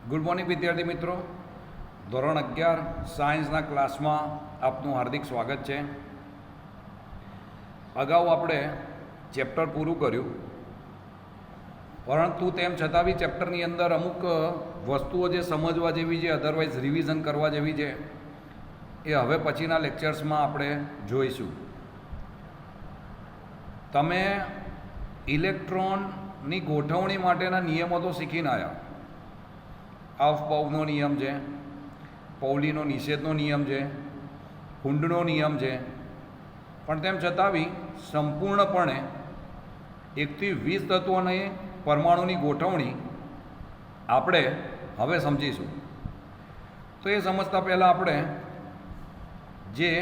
Good morning વિદ્યાર્થી મિત્રો, ધોરણ 11 સાયન્સના ક્લાસમાં આપનું હાર્દિક સ્વાગત છે. અગાઉ આપણે ચેપ્ટર પૂરું કર્યું, પરંતુ તેમ છતાં બી ચેપ્ટરની અંદર અમુક વસ્તુઓ જે સમજવા જેવી છે, અધરવાઇઝ રિવિઝન કરવા જેવી છે, એ હવે પછીના લેક્ચર્સમાં આપણે જોઈશું. તમે ઇલેક્ટ્રોનની ગોઠવણી માટેના નિયમો તો શીખીને આવ્યા. આફબાઉનો નિયમ છે, પૌલીનો નિષેધનો નિયમ છે, હુન્ડનો નિયમ છે, પણ તેમ છતાં બી સંપૂર્ણપણે 1 થી 20 તત્વોની પરમાણુની ગોઠવણી આપણે હવે સમજીશું. તો એ સમજતા પહેલાં આપણે જે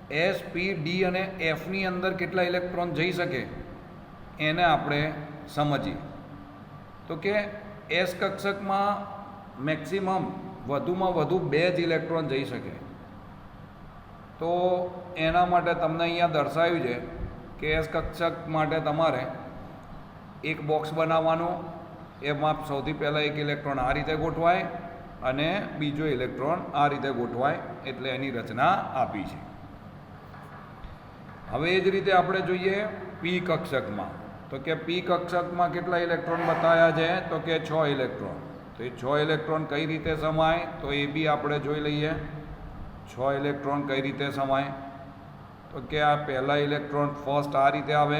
એસ, પી, ડી અને એફની અંદર કેટલા ઇલેક્ટ્રોન જઈ શકે એને આપણે સમજીએ. તો કે એસ કક્ષકમાં મેક્સિમમ વધુમાં વધુ 2 જ ઇલેક્ટ્રોન જઈ શકે. તો એના માટે તમને અહીંયા દર્શાવ્યું છે કે એસ કક્ષક માટે તમારે એક બોક્સ બનાવવાનું, એમાં સૌથી પહેલાં એક ઇલેક્ટ્રોન આ રીતે ગોઠવાય અને બીજો ઇલેક્ટ્રોન આ રીતે ગોઠવાય, એટલે એની રચના આપી છે. હવે એ જ રીતે આપણે જોઈએ પી કક્ષકમાં. તો કે પી કક્ષકમાં કેટલા ઇલેક્ટ્રોન બતાવ્યા છે? તો કે 6 ઇલેક્ટ્રોન. તો એ 6 ઇલેક્ટ્રોન કઈ રીતે સમાય? તો એ બી આપણે જોઈ લઈએ. 6 ઇલેક્ટ્રોન કઈ રીતે સમાય? તો કે આ પહેલા ઇલેક્ટ્રોન ફર્સ્ટ આ રીતે આવે,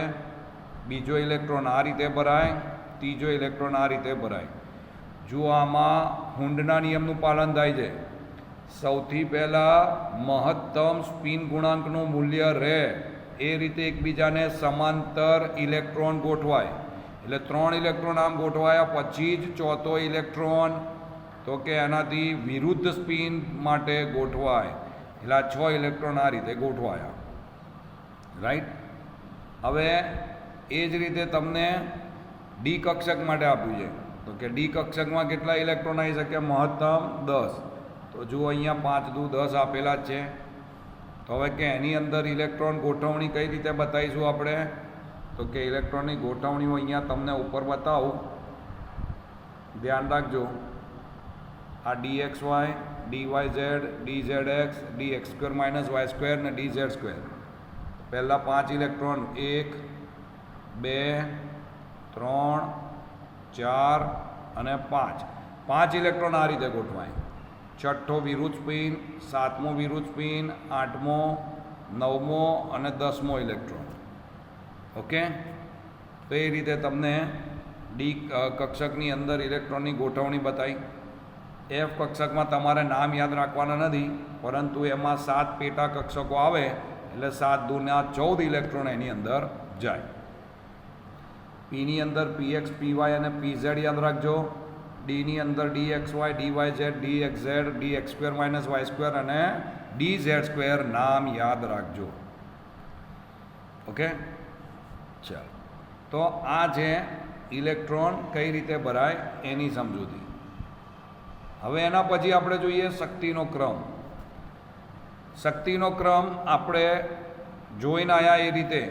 બીજો ઇલેક્ટ્રોન આ રીતે ભરાય, ત્રીજો ઇલેક્ટ્રોન આ રીતે ભરાય. જો આમાં હુન્ડના નિયમનું પાલન થાય છે. સૌથી પહેલાં મહત્તમ સ્પિન ગુણાંકનું મૂલ્ય રહે એ રીતે એકબીજાને સમાંતર ઇલેક્ટ્રોન ગોઠવાય. એટલે 3 ઇલેક્ટ્રોન આમ ગોઠવાયા પછી જ ચોથો ઇલેક્ટ્રોન તો કે એનાથી વિરુદ્ધ સ્પિન માટે ગોઠવાય. એટલે આ 6 ઇલેક્ટ્રોન આ રીતે ગોઠવાયા. રાઈટ. હવે એ જ રીતે તમને ડી કક્ષક માટે આપ્યું છે. તો કે ડી કક્ષકમાં કેટલા ઇલેક્ટ્રોન આવી શકે? મહત્તમ 10. તો જુઓ અહીંયા 5 દુ 10 આપેલા જ છે. તો હવે કે એની અંદર ઇલેક્ટ્રોન ગોઠવણી કઈ રીતે બતાવીશું આપણે? તો કે ઇલેક્ટ્રોનની ગોઠવણીઓ અહીંયા તમને ઉપર બતાવું, ધ્યાન રાખજો. આ dxy, dyz, dzx, dx² - y² ને dz². પહેલાં 5 ઇલેક્ટ્રોન 1, 2, 3, 4 અને 5. 5 ઇલેક્ટ્રોન આ રીતે ગોઠવાય. છઠ્ઠો વિરુદ્ધ સ્પિન, 7મો વિરુદ્ધ સ્પિન, 8મો, 9મો અને 10મો ઇલેક્ટ્રોન. ઓકે. તો એ રીતે તમને ડી કક્ષકની અંદર ઇલેક્ટ્રોનની ગોઠવણી બતાવી. એફ કક્ષકમાં તમારે નામ યાદ રાખવાના નથી, પરંતુ એમાં 7 પેટા કક્ષકો આવે, એટલે 7 દુના 14 ઇલેક્ટ્રોન એની અંદર જાય. પીની અંદર px, py અને pz યાદ રાખજો. ડીની અંદર dxy, dyz, dxz, dx² - y² અને dz² નામ યાદ રાખજો. ઓકે. ચાલો, તો આ છે ઇલેક્ટ્રોન કઈ રીતે ભરાય એની સમજૂતી. હવે એના પછી આપણે જોઈએ શક્તિનો ક્રમ. શક્તિનો ક્રમ આપણે જોઈને આવ્યા એ રીતે.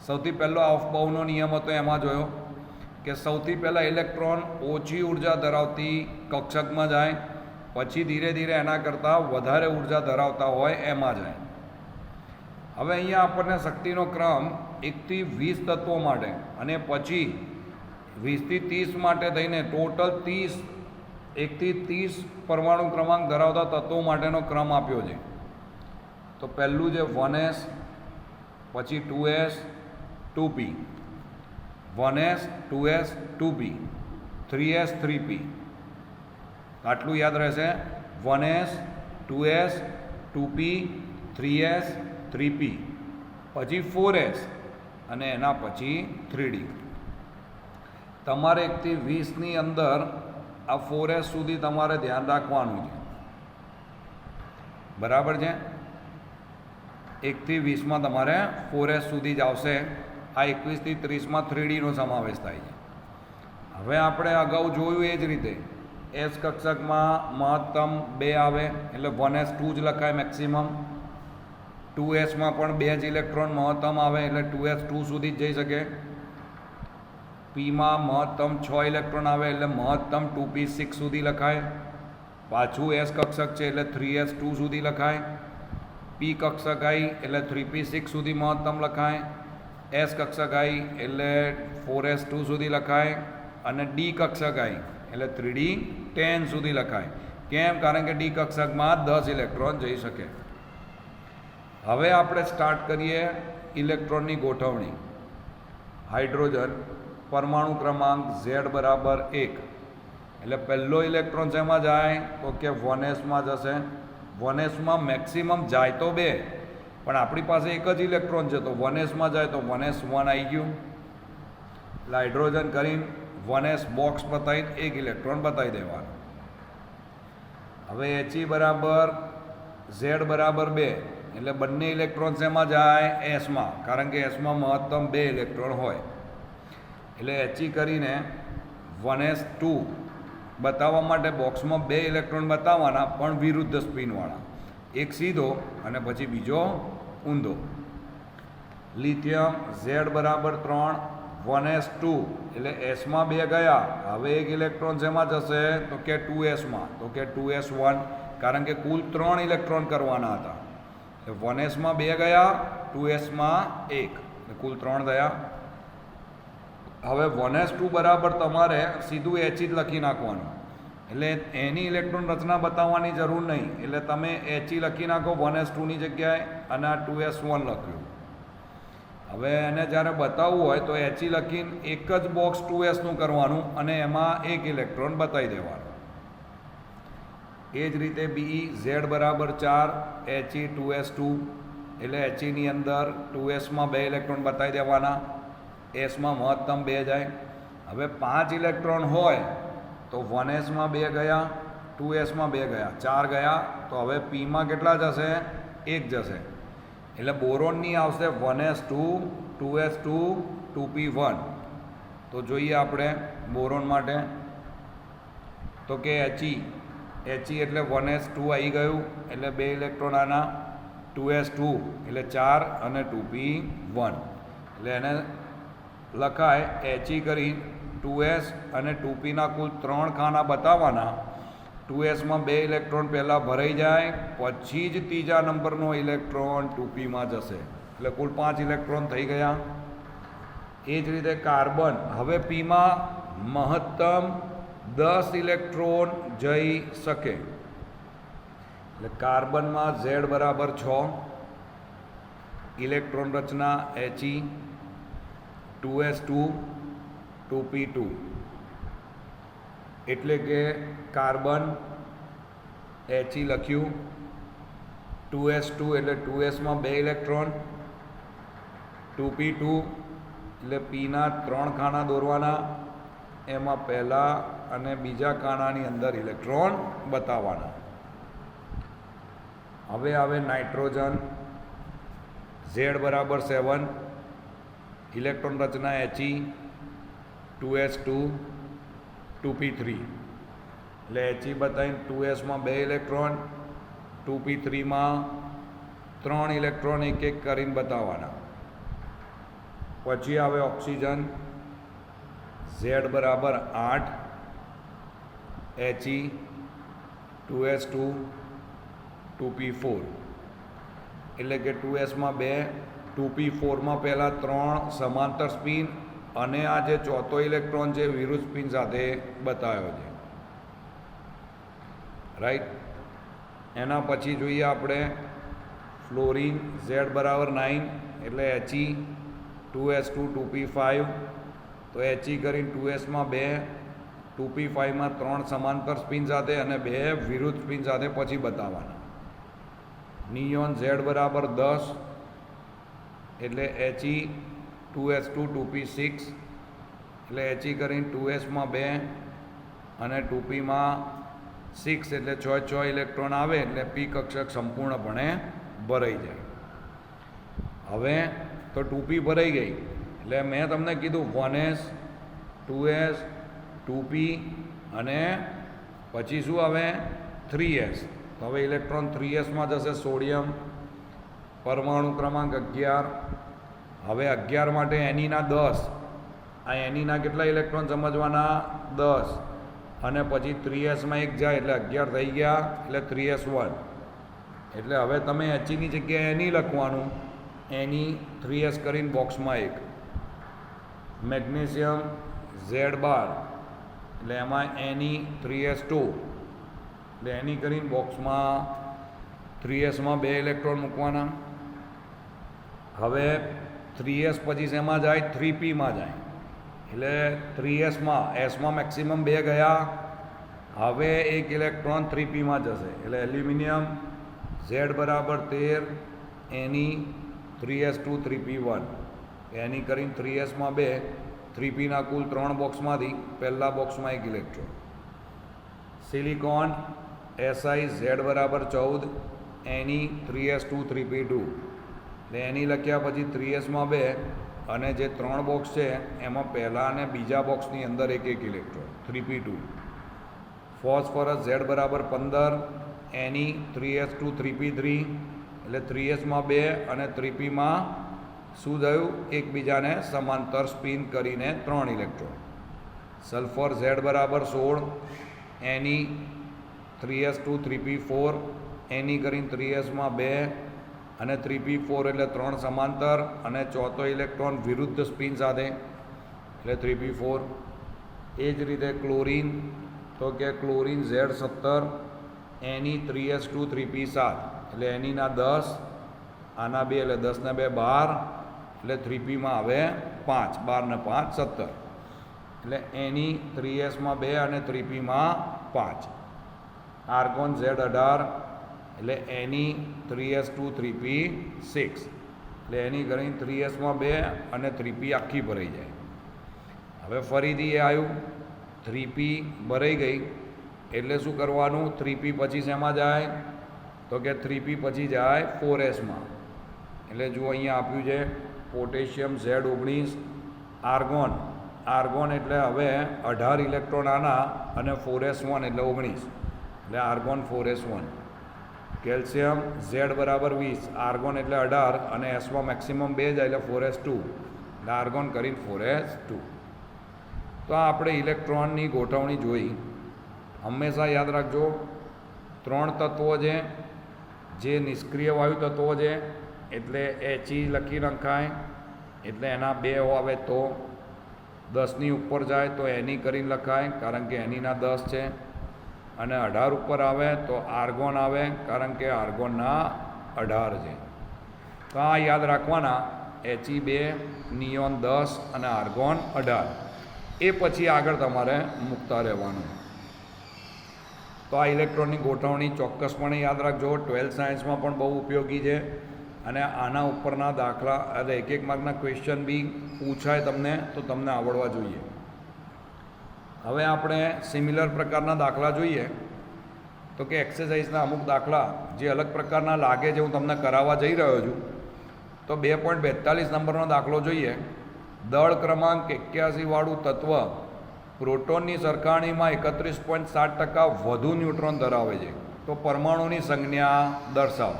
સૌથી પહેલો આફબાઉનો નિયમ હતો, એમાં જોયો કે સૌથી પહેલાં ઇલેક્ટ્રોન ઓછી ઉર્જા ધરાવતી કક્ષકમાં જાય, પછી ધીરે ધીરે એના કરતાં વધારે ઉર્જા ધરાવતા હોય એમાં જાય. હવે અહીંયા આપણને શક્તિનો ક્રમ 1 થી 20 તત્વો માટે અને પછી 20 થી 30 માટે થઈને ટોટલ 30, 1 થી 30 પરમાણુ ક્રમાંક ધરાવતા તત્વો માટેનો ક્રમ આપ્યો છે. તો પહેલું છે 1s, પછી 2s, 2p, 1s, 2s, 2p, 3s, 3p. આટલું યાદ રહેશે. 1s, 2s, 2p, 3s, 3p, પછી 4s અને એના પછી 3d. તમારે 1 થી 20ની અંદર આ 4s સુધી તમારે ધ્યાન રાખવાનું છે. બરાબર છે? 1 થી 20માં તમારે 4s સુધી જ આવશે. આ 21 થી 30માં 3dનો સમાવેશ થાય છે. હવે આપણે અગાઉ જોયું એ જ રીતે એસ કક્ષકમાં મહત્તમ 2 આવે, એટલે 1s 2 જ લખાય મેક્સિમમ. 2sમાં પણ 2 જ ઇલેક્ટ્રોન મહત્તમ આવે, એટલે 2s 2 સુધી જ જઈ શકે. પીમાં મહત્તમ 6 ઇલેક્ટ્રોન આવે એટલે મહત્તમ 2p6 સુધી લખાય. પાછું એસ કક્ષક છે એટલે 3s2 સુધી લખાય. પી કક્ષક આવી એટલે 3p6 સુધી મહત્તમ લખાય. એસ કક્ષક આવી એટલે 4s2 સુધી લખાય. અને ડી કક્ષક આવી એટલે 3d10 સુધી લખાય. કેમ? કારણ કે ડી કક્ષકમાં 10 ઇલેક્ટ્રોન જઈ શકે. હવે આપણે સ્ટાર્ટ કરીએ ઇલેક્ટ્રોનની ગોઠવણી. હાઇડ્રોજન પરમાણુ ક્રમાંક Z બરાબર 1 એટલે પહેલો ઇલેક્ટ્રોન શેમાં જાય તો કે 1sમાં જશે. 1sમાં મેક્સિમમ જાય તો 2, પણ આપણી પાસે એક જ ઇલેક્ટ્રોન છે તો 1sમાં જાય તો 1s1 આવી ગયું. એટલે હાઇડ્રોજન કરીને 1s બોક્સ બતાવીને એક ઇલેક્ટ્રોન બતાવી દેવાનું. હવે He બરાબર Z બરાબર 2 એટલે બંને ઇલેક્ટ્રોન શેમાં જાય? એસમાં, કારણ કે એસમાં મહત્તમ 2 ઇલેક્ટ્રોન હોય. એટલે He કરીને 1s2 બતાવવા માટે બોક્સમાં 2 ઇલેક્ટ્રોન બતાવવાના, પણ વિરુદ્ધ સ્પિનવાળા. એક સીધો અને પછી બીજો ઊંધો. લિથિયમ Z બરાબર 3 1s2 એટલે એસમાં 2 ગયા. હવે એક ઇલેક્ટ્રોન શેમાં જશે તો કે 2sમાં, તો કે 2s1, કારણ કે કુલ 3 ઇલેક્ટ્રોન કરવાના હતા. એટલે 1sમાં 2 ગયા, 2sમાં 1, એટલે કુલ 3 થયા. હવે 1s2 બરાબર તમારે સીધું He જ લખી નાખવાનું, એટલે એની ઇલેક્ટ્રોન રચના બતાવવાની જરૂર નહીં. એટલે તમે He લખી નાખો 1s2ની જગ્યાએ અને આ 2s1 લખ્યું. હવે એને જ્યારે બતાવવું હોય તો He લખીને એક જ બોક્સ 2sનું કરવાનું અને એમાં એક ઇલેક્ટ્રોન બતાવી દેવાનું. એ જ રીતે બી Z બરાબર 4 He 2s2 એટલે Heની અંદર 2sમાં 2 ઇલેક્ટ્રોન બતાવી દેવાના. એસમાં મહત્તમ 2 જાય. હવે 5 ઇલેક્ટ્રોન હોય તો 1sમાં 2 ગયા, 2sમાં 2 ગયા, 4 ગયા. તો હવે પીમાં કેટલા જશે? 1 જશે. એટલે બોરોનની આવશે 1s2 2s2 2p1. તો જોઈએ આપણે બોરોન માટે તો કે He એટલે 1s2 આવી ગયું એટલે 2 ઇલેક્ટ્રોન આના, 2s2 એટલે 4 અને 2p1. એટલે એને લખાય He કરી 2s અને 2pના કુલ 3 ખાના બતાવવાના. 2sમાં 2 ઇલેક્ટ્રોન પહેલાં ભરાઈ જાય, પછી જ ત્રીજા નંબરનો ઇલેક્ટ્રોન 2pમાં જશે. એટલે કુલ 5 ઇલેક્ટ્રોન થઈ ગયા. એ જ રીતે કાર્બન, હવે પીમાં મહત્તમ 10 ઇલેક્ટ્રોન જઈ શકે. એટલે કાર્બનમાં Z બરાબર 6, electron Rachna He 2s2 2p2. એટલે કે કાર્બન He લખ્યું, 2s2 એટલે 2sમાં 2 ઇલેક્ટ્રોન, 2p2 એટલે પીના 3 ખાના દોરવાના, એમાં પહેલા અને બીજા ખાનાની અંદર ઇલેક્ટ્રોન બતાવવાના. હવે આવે નાઇટ્રોજન Z બરાબર 7, electron Rachna He 2s2 2p3. એટલે He બતાવીને 2sમાં 2 ઇલેક્ટ્રોન, 2p3માં 3 ઇલેક્ટ્રોન એક એક કરીને બતાવવાના. પછી આવે ઓક્સિજન Z બરાબર 8, He 2s2 2p4. એટલે કે 2sમાં 2, 2p4માં પહેલાં 3 સમાંતર સ્પિન અને આ જે ચોથો ઇલેક્ટ્રોન છે વિરુદ્ધ સ્પિન સાથે બતાવ્યો છે. રાઈટ. એના પછી જોઈએ આપણે ફ્લોરિન Z બરાબર 9 એટલે He 2s2 2p5. તો He કરીને 2sમાં 2, 2p5માં 3 સમાંતર સ્પિન સાથે અને 2 વિરુદ્ધ સ્પિન સાથે પછી બતાવવાના. નિયોન Z બરાબર 10 એટલે He 2s2 2p6. એટલે He કરીને 2sમાં 2 અને 2pમાં 6 એટલે 6 ઇલેક્ટ્રોન આવે એટલે પી કક્ષક સંપૂર્ણપણે ભરાઈ જાય. હવે તો 2p ભરાઈ ગઈ એટલે મેં તમને કીધું 1s 2s 2p અને પછી શું આવે 3s. તો હવે ઇલેક્ટ્રોન 3sમાં જશે સોડિયમ, પરમાણુ ક્રમાંક 11. હવે 11 માટે એનીના 10 આ એનીના કેટલા ઇલેક્ટ્રોન સમજવાના 10 અને પછી 3s માં 1 જાય એટલે 11 થઈ ગયા એટલે 3s1 એટલે હવે તમે એચની જગ્યાએ એની લખવાનું એની 3s કરીને બોક્સમાં 1 મેગ્નેશિયમ Z બાર એટલે એમાં એની 3s2 એટલે એની કરીને બોક્સમાં 3sમાં 2 ઇલેક્ટ્રોન મૂકવાના હવે 3s પછી શેમાં જાય 3pમાં જાય એટલે 3sમાં મેક્સિમમ 2 ગયા હવે 1 ઇલેક્ટ્રોન 3pમાં જશે એટલે એલ્યુમિનિયમ Z બરાબર 13 એની 3s2 3p1 એની કરીને 3sમાં 2 3pના કુલ 3 બોક્સમાંથી પહેલા બોક્સમાં 1 ઇલેક્ટ્રોન સિલિકોન Si Z બરાબર 14 એની 3s2 3p2 એટલે એની લખ્યા પછી 3sમાં 2 અને જે 3 બોક્સ છે એમાં પહેલા અને બીજા બોક્સની અંદર 1 ઇલેક્ટ્રોન 3p2 ફોસ્ફરસ Z બરાબર 15 એની 3s2 3p3 એટલે 3sમાં 2 અને 3pમાં શું થયું એકબીજાને સમાંતર સ્પિન કરીને 3 ઇલેક્ટ્રોન સલ્ફર Z બરાબર 16 એની 3s2 3p4 એની કરીને 3sમાં 2 અને 3p4 એટલે 3 સમાંતર અને ચોથો ઇલેક્ટ્રોન વિરુદ્ધ સ્પિન સાથે એટલે 3p4 એ જ રીતે ક્લોરીન તો કે ક્લોરીન Z17 એની 3s2 3p7 એટલે એનીના 10 આના 2 એટલે 10 ને 2 12 એટલે 3pમાં આવે 5 12 ને 5 17 એટલે એની 3sમાં 2 અને 3pમાં 5 આર્ગોન Z18 એટલે એની 3s2 3p6 એટલે એની ગણી 3sમાં 2 અને 3p આખી ભરાઈ જાય હવે ફરીથી એ આવ્યું 3p ભરાઈ ગઈ એટલે શું કરવાનું 3p પછી શેમાં જાય તો કે 3p પછી જાય 4sમાં એટલે જુઓ અહીંયા આપ્યું છે પોટેશિયમ Z19 આર્ગોન એટલે હવે 18 ઇલેક્ટ્રોન આના અને 4s1 એટલે 19 એટલે આર્ગોન 4s1 કેલ્શિયમ Z બરાબર 20 આર્ગોન એટલે 18 અને એસમાં મેક્સિમમ 2 જાય એટલે 4s2 એટલે આર્ગોન કરીને 4s2 તો આ આપણે ઇલેક્ટ્રોનની ગોઠવણી જોઈ હંમેશા યાદ રાખજો 3 તત્વો છે જે નિષ્ક્રિય વાયુ તત્વો છે એટલે He લખી નખાય એટલે એના 2 આવે તો 10ની ઉપર જાય તો એની કરીને લખાય કારણ કે એનીના 10 છે અને 18 ઉપર આવે તો આર્ગોન આવે કારણ કે આર્ગોનના 18 છે તો આ યાદ રાખવાના He2 નિયોન 10 અને આર્ગોન 18 એ પછી આગળ તમારે મૂકતા રહેવાનું તો આ ઇલેક્ટ્રોનની ગોઠવણી ચોક્કસપણે યાદ રાખજો 12th સાયન્સમાં પણ બહુ ઉપયોગી છે અને આના ઉપરના દાખલા એટલે એક માર્કના ક્વેશ્ચન બી પૂછાય તમને તો તમને આવડવા જોઈએ હવે આપણે સિમિલર પ્રકારના દાખલા જોઈએ તો કે એક્સરસાઇઝના અમુક દાખલા જે અલગ પ્રકારના લાગે છે હું તમને કરાવવા જઈ રહ્યો છું તો 2.42 નંબરનો દાખલો જોઈએ દળ ક્રમાંક 81 વાળું તત્વ પ્રોટોનની સરખામણીમાં 31.7% વધુ ન્યુટ્રોન ધરાવે છે તો પરમાણુની સંજ્ઞા દર્શાવો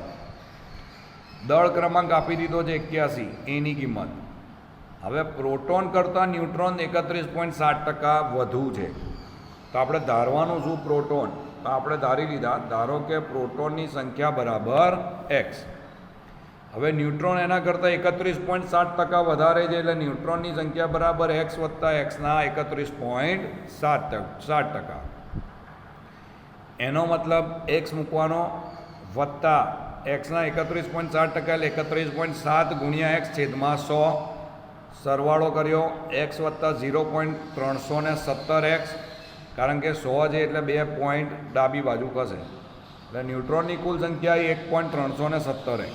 દળ ક્રમાંક આપી દીધો છે 81 એની કિંમત હવે પ્રોટોન કરતાં ન્યુટ્રોન 31.7% વધુ છે તો આપણે ધારવાનું શું પ્રોટોન તો આપણે ધારી લીધા ધારો કે પ્રોટોનની સંખ્યા બરાબર x હવે ન્યુટ્રોન એના કરતાં 31.7% વધારે છે એટલે ન્યુટ્રોનની સંખ્યા બરાબર x વત્તા xના 31.7%. એનો મતલબ x મૂકવાનો વત્તા xના 31.7% એટલે 31.7 ગુણ્યા x છેદમાં 100 સરવાળો કર્યો x વત્તા 0.317x કારણ કે 100 છે એટલે 2 પોઈન્ટ ડાબી બાજુ ખસે એટલે ન્યુટ્રોનની કુલ સંખ્યા 1.317x.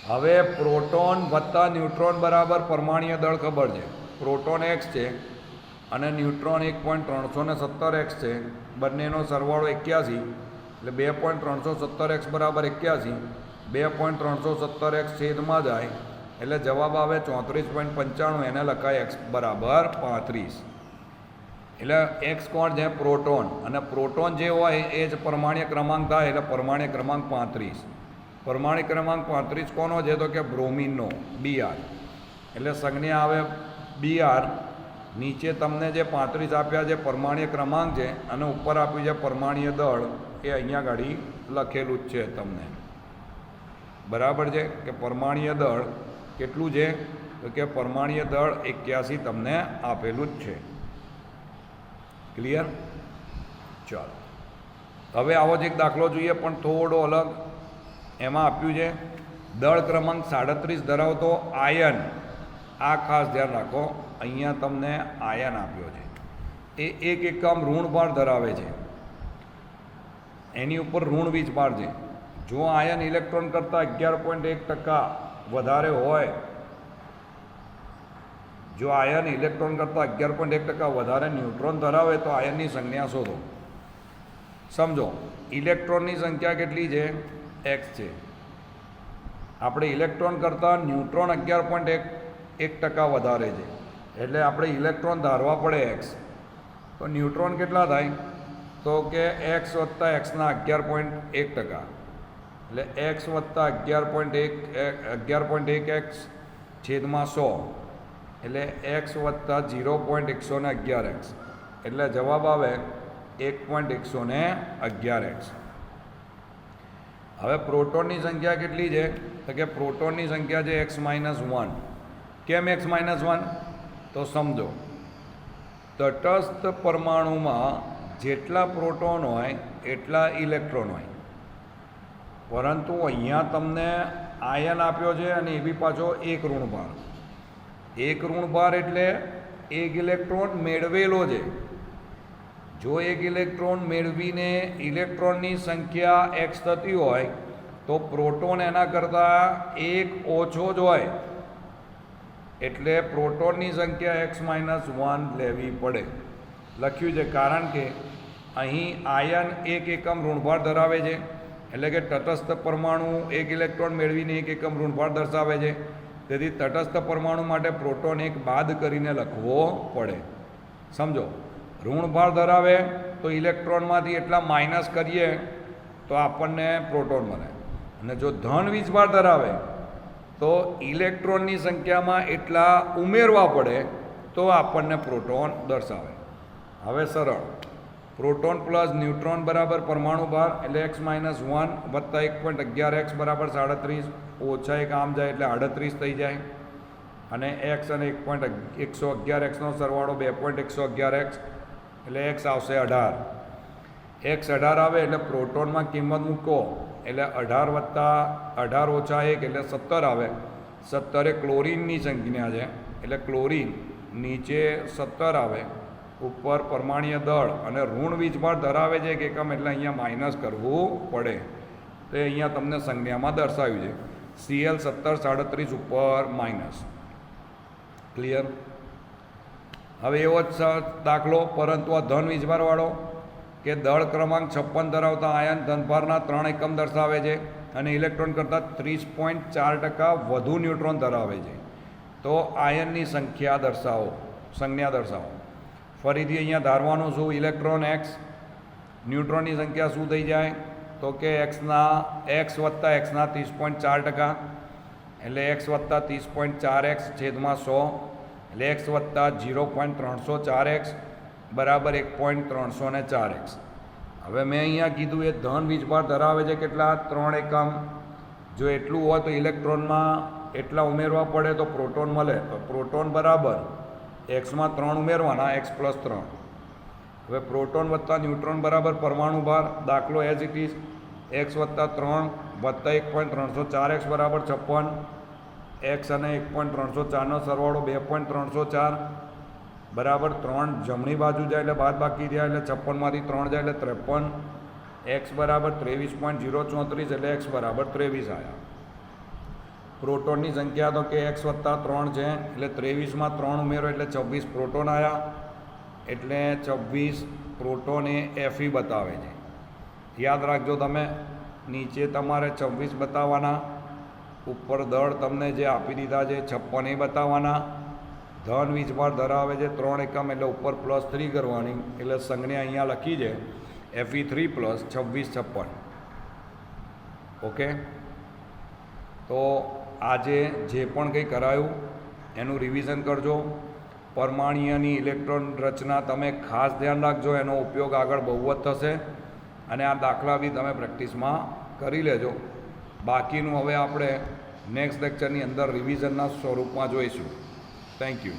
હવે પ્રોટોન વત્તા ન્યુટ્રોન બરાબર પરમાણ્વીય દળ ખબર છે પ્રોટોન x છે અને ન્યુટ્રોન 1.317x છે બંનેનો સરવાળો 81 એટલે 2.317x બરાબર 81 2.317x છેદમાં જાય એટલે જવાબ આવે 34.95 એને લખાય x બરાબર 35 એટલે x કોણ છે પ્રોટોન અને પ્રોટોન જે હોય એ જ પરમાણ્વીય ક્રમાંક થાય એટલે પરમાણ્વીય ક્રમાંક 35 પરમાણ્વીય ક્રમાંક 35 કોનો છે તો કે બ્રોમિનનો Br એટલે સંજ્ઞા આવે Br નીચે તમને જે 35 આપ્યા છે પરમાણ્વીય ક્રમાંક છે અને ઉપર આપ્યું છે પરમાણ્વીય દળ, એ અહીંયા ગાડી લખેલું જ છે તમને. બરાબર છે કે પરમાણ્વીય દળ કેટલું છે, તો કે પરમાણ્વીય દળ 81 તમને આપેલું જ છે. ક્લિયર? ચાલો હવે આવો જ એક દાખલો જોઈએ પણ થોડો અલગ. એમાં આપ્યું છે દળ ક્રમાંક 37 ધરાવતો આયન. આ ખાસ ધ્યાન રાખો, અહીંયા તમને આયન આપ્યો છે, એ 1 એકમ ઋણભાર ધરાવે છે, એની ઉપર ઋણ વીજભાર છે. જો આયન ઇલેક્ટ્રોન કરતાં 11.1% વધારે હોય, જો આયન ઇલેક્ટ્રોન કરતાં 11.1% વધારે ન્યુટ્રોન ધરાવે તો આયનની સંજ્ઞા શોધો. સમજો ઇલેક્ટ્રોનની સંખ્યા કેટલી છે, x છે. આપણે ઇલેક્ટ્રોન કરતાં ન્યુટ્રોન 11.1% વધારે છે, એટલે આપણે ઇલેક્ટ્રોન ધારવા પડે x. તો ન્યુટ્રોન કેટલા થાય, તો કે x વત્તા xના 11.1%, એટલે x વત્તા 11.1x છેદમાં 100, એટલે x વત્તા 0.111x, એટલે જવાબ આવે 1.111x. હવે પ્રોટોનની સંખ્યા કેટલી છે, તો કે પ્રોટોનની સંખ્યા છે x-1. કેમ x-1? તો સમજો તટસ્થ પરમાણુમાં જેટલા પ્રોટોન હોય એટલા ઇલેક્ટ્રોન હોય, પરંતુ અહીંયા તમને આયન આપ્યો છે અને એ બી પાછો એક ઋણભાર. એક ઋણભાર એટલે એક ઇલેક્ટ્રોન મેળવેલો છે. જો એક ઇલેક્ટ્રોન મેળવીને ઇલેક્ટ્રોનની સંખ્યા x થતી હોય તો પ્રોટોન એના કરતાં એક ઓછો જ હોય, એટલે પ્રોટોનની સંખ્યા x-1 લેવી પડે. લખ્યું છે કારણ કે અહીં આયન 1 એકમ ઋણભાર ધરાવે છે, એટલે કે તટસ્થ પરમાણુ એક ઇલેક્ટ્રોન મેળવીને 1 એકમ ઋણભાર દર્શાવે છે. તેથી તટસ્થ પરમાણુ માટે પ્રોટોન 1 બાદ કરીને લખવો પડે. સમજો ઋણભાર ધરાવે તો ઇલેક્ટ્રોનમાંથી એટલા માઇનસ કરીએ તો આપણને પ્રોટોન મળે, અને જો ધન વીજભાર ધરાવે તો ઇલેક્ટ્રોનની સંખ્યામાં એટલા ઉમેરવા પડે તો આપણને પ્રોટોન દર્શાવે. હવે સરળ, પ્રોટોન પ્લસ ન્યુટ્રોન બરાબર પરમાણુ ભાર, એટલે x-1 વત્તા 1.11x બરાબર 37, ઓછા એક આમ જાય એટલે 38 થઈ જાય, અને x અને 1.111xનો સરવાળો 2.111x, એટલે x આવશે 18. x 18 આવે એટલે પ્રોટોનમાં કિંમત મૂકો, એટલે 18 વત્તા 18 ઓછા 1 એટલે 17 આવે. 17 એ ક્લોરીનની સંખ્યા છે, એટલે ક્લોરીન નીચે 17 આવે, ઉપર પરમાણ્વીય દળ અને ઋણ વીજભાર ધરાવે છે એક એકમ, એટલે અહીંયા માઇનસ કરવું પડે. તે અહીંયા તમને સંજ્ઞામાં દર્શાવ્યું છે Cl 1737 ઉપર માઇનસ. ક્લિયર? હવે એવો જ દાખલો, પરંતુ આ ધન વીજભારવાળો, કે દળ ક્રમાંક 56 ધરાવતા આયન ધનભારના 3 એકમ દર્શાવે છે અને ઇલેક્ટ્રોન કરતાં 30.4% વધુ ન્યુટ્રોન ધરાવે છે, તો આયનની સંખ્યા દર્શાવો, સંજ્ઞા દર્શાવો. ફરીથી અહીંયા ધારવાનું શું, ઇલેક્ટ્રોન x, ન્યુટ્રોનની સંખ્યા શું થઈ જાય, તો કે x વત્તા xના 30.4%, એટલે x વત્તા 30.4x છેદમાં 100, એટલે x વત્તા 0.304x બરાબર 1.304x. હવે મેં અહીંયા કીધું એ ધન વીજભાર ધરાવે છે કેટલા, 3 એકમ. જો એટલું હોય તો ઇલેક્ટ્રોનમાં એટલા ઉમેરવા પડે તો પ્રોટોન મળે. તો પ્રોટોન બરાબર એક્સમાં 3 ઉમેરવાના, x + 3. હવે પ્રોટોન વત્તા ન્યુટ્રોન બરાબર પરમાણુ ભાર. દાખલો એઝ ઇટ ઇઝ, x વત્તા 3 વત્તા 1.304x બરાબર 56, x અને 1.304નો સરવાળો 2.304 બરાબર 3. જમણી બાજુ જાય એટલે બાદ બાકી થયા, એટલે 56માંથી 3 જાય એટલે 53. x બરાબર 23.034, એટલે x બરાબર 23 આવ્યા. પ્રોટોનની સંખ્યા તો કે x વત્તા 3 છે, એટલે 23માં 3 ઉમેરો એટલે 26 પ્રોટોન આવ્યા, એટલે 26 પ્રોટોન એ Fe બતાવે છે. યાદ રાખજો તમે, નીચે તમારે 26 બતાવવાના, ઉપર દળ તમને જે આપી દીધા છે 56 એ બતાવવાના. ધન વીજભાર ધરાવે છે 3 એકમ, એટલે ઉપર +3 કરવાની, એટલે સંજ્ઞા અહીંયા લખી છે Fe3 + 2656. ઓકે, તો આજે જે પણ કંઈ કરાયું એનું રિવિઝન કરજો. પરમાણ્યની ઇલેક્ટ્રોન રચના તમે ખાસ ધ્યાન રાખજો, એનો ઉપયોગ આગળ બહુ જ થશે અને આ દાખલા બી તમે પ્રેક્ટિસમાં કરી લેજો. બાકીનું હવે આપણે નેક્સ્ટ લેક્ચરની અંદર રિવિઝનના સ્વરૂપમાં જોઈશું. Thank you.